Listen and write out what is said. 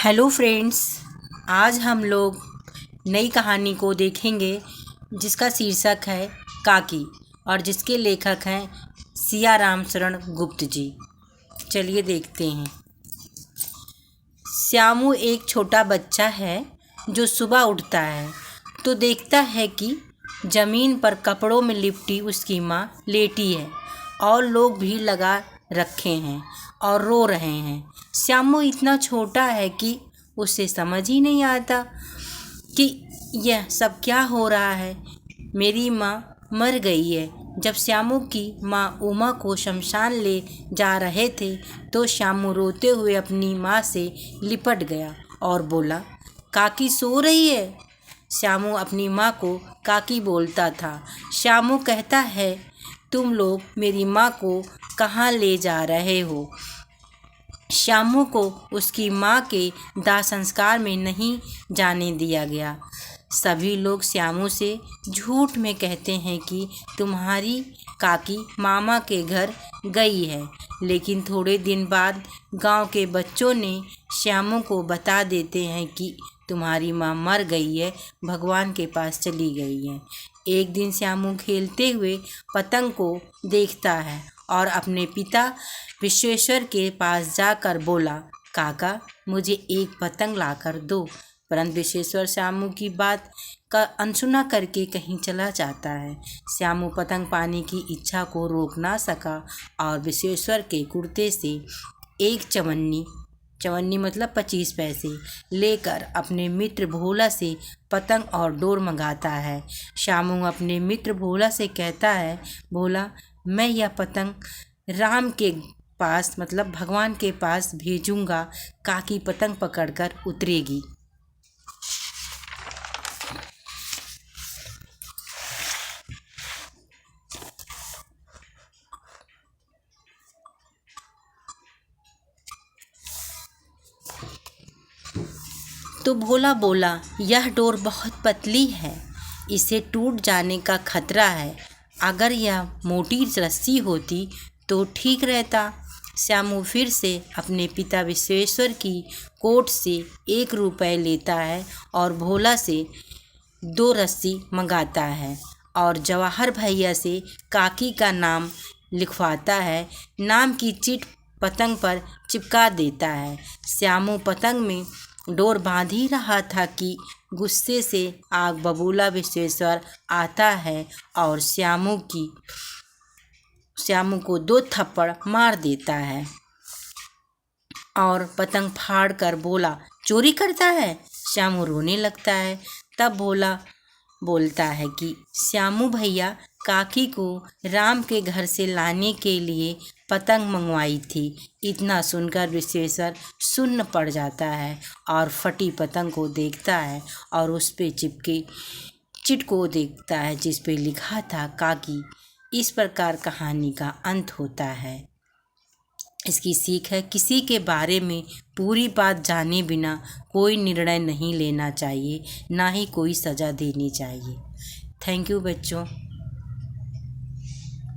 Hello friends, आज हम लोग नई कहानी को देखेंगे जिसका शीर्षक है काकी और जिसके लेखक हैं सियाराम शरण गुप्त जी। चलिए देखते हैं। श्यामू एक छोटा बच्चा है जो सुबह उठता है तो देखता है कि ज़मीन पर कपड़ों में लिपटी उसकी माँ लेटी है और लोग भी लगा रखे हैं और रो रहे हैं। श्यामू इतना छोटा है कि उसे समझ ही नहीं आता कि यह सब क्या हो रहा है। मेरी माँ मर गई है। जब श्यामू की माँ उमा को शमशान ले जा रहे थे तो श्यामू रोते हुए अपनी माँ से लिपट गया और बोला, काकी सो रही है। श्यामू अपनी माँ को काकी बोलता था। श्यामू कहता है, तुम लोग मेरी माँ को कहाँ ले जा रहे हो। श्यामू को उसकी माँ के दाह संस्कार में नहीं जाने दिया गया। सभी लोग श्यामू से झूठ में कहते हैं कि तुम्हारी काकी मामा के घर गई है, लेकिन थोड़े दिन बाद गांव के बच्चों ने श्यामू को बता देते हैं कि तुम्हारी माँ मर गई है, भगवान के पास चली गई है। एक दिन श्यामू खेलते हुए पतंग को देखता है और अपने पिता विश्वेश्वर के पास जाकर बोला, काका मुझे एक पतंग लाकर दो। परंतु विश्वेश्वर श्यामू की बात का अनसुना करके कहीं चला जाता है। श्यामू पतंग पाने की इच्छा को रोक ना सका और विश्वेश्वर के कुर्ते से एक चवन्नी मतलब 25 पैसे लेकर अपने मित्र भोला से पतंग और डोर मंगाता है। श्यामू अपने मित्र भोला से कहता है, भोला मैं यह पतंग राम के पास मतलब भगवान के पास भेजूंगा, काकी पतंग पकड़कर उतरेगी। तो भोला बोला, यह डोर बहुत पतली है, इसे टूट जाने का खतरा है। अगर यह मोटी रस्सी होती तो ठीक रहता। श्यामू फिर से अपने पिता विश्वेश्वर की कोट से 1 रुपये लेता है और भोला से 2 रस्सी मंगाता है और जवाहर भैया से काकी का नाम लिखवाता है। नाम की चिट पतंग पर चिपका देता है। श्यामू पतंग में डोर बांध ही रहा था कि गुस्से से आग बबूला विश्वेश्वर आता है और श्यामू को 2 थप्पड़ मार देता है और पतंग फाड़ कर बोला, चोरी करता है। श्यामू रोने लगता है। तब भोला बोलता है कि श्यामू भैया काकी को राम के घर से लाने के लिए पतंग मंगवाई थी। इतना सुनकर विश्वेश्वर सुन्न पड़ जाता है और फटी पतंग को देखता है और उस पे चिपके चिट को देखता है जिस पे लिखा था काकी। इस प्रकार कहानी का अंत होता है। इसकी सीख है, किसी के बारे में पूरी बात जाने बिना कोई निर्णय नहीं लेना चाहिए, ना ही कोई सज़ा देनी चाहिए। थैंक यू बच्चों।